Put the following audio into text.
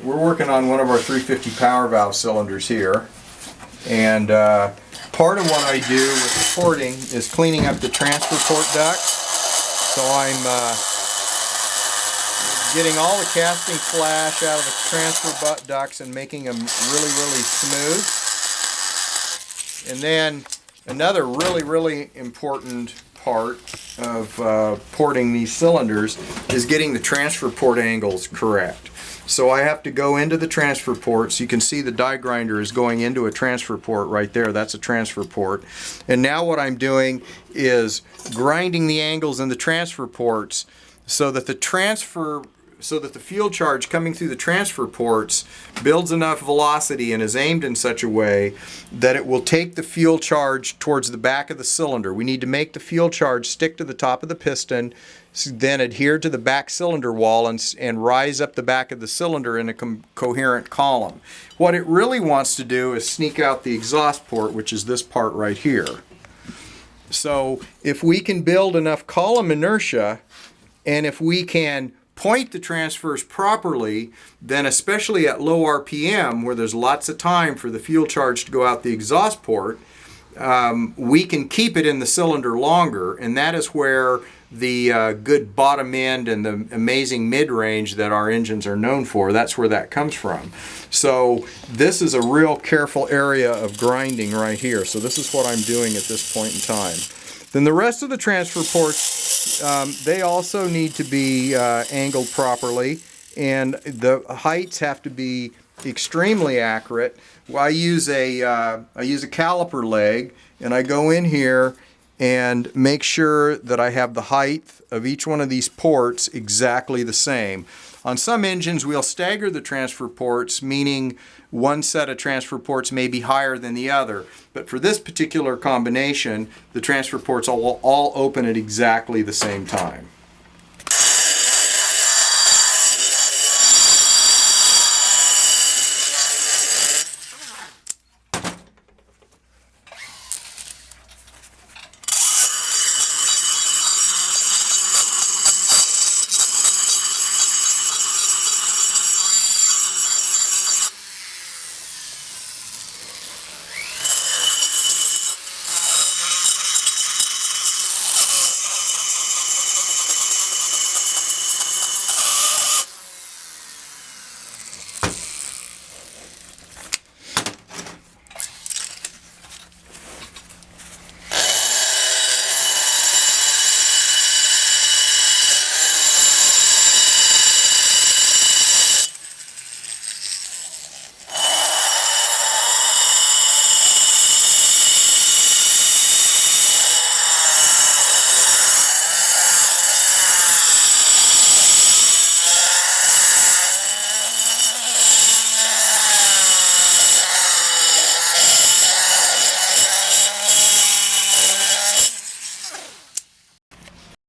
we're working on one of our 350 power valve cylinders here, and part of what I do with the porting is cleaning up the transfer port ducts. So I'm getting all the casting flash out of the transfer butt ducts and making them really smooth. And then another really important part of porting these cylinders is getting the transfer port angles correct. So I have to go into the transfer ports. You can see the die grinder is going into a transfer port right there. That's a transfer port. And now what I'm doing is grinding the angles in the transfer ports so that the fuel charge coming through the transfer ports builds enough velocity and is aimed in such a way that it will take the fuel charge towards the back of the cylinder. We need to make the fuel charge stick to the top of the piston, then adhere to the back cylinder wall and rise up the back of the cylinder in a coherent column. What it really wants to do is sneak out the exhaust port, which is this part right here. So if we can build enough column inertia, and if we can point the transfers properly, then especially at low RPM where there's lots of time for the fuel charge to go out the exhaust port, we can keep it in the cylinder longer, and that is where the good bottom end and the amazing mid-range that our engines are known for, that's where that comes from. So this is a real careful area of grinding right here. So this is what I'm doing at this point in time. Then the rest of the transfer ports, they also need to be angled properly, and the heights have to be extremely accurate. I use a caliper leg, and I go in here and make sure that I have the height of each one of these ports exactly the same. On some engines we'll stagger the transfer ports, meaning one set of transfer ports may be higher than the other. But for this particular combination, the transfer ports will all open at exactly the same time.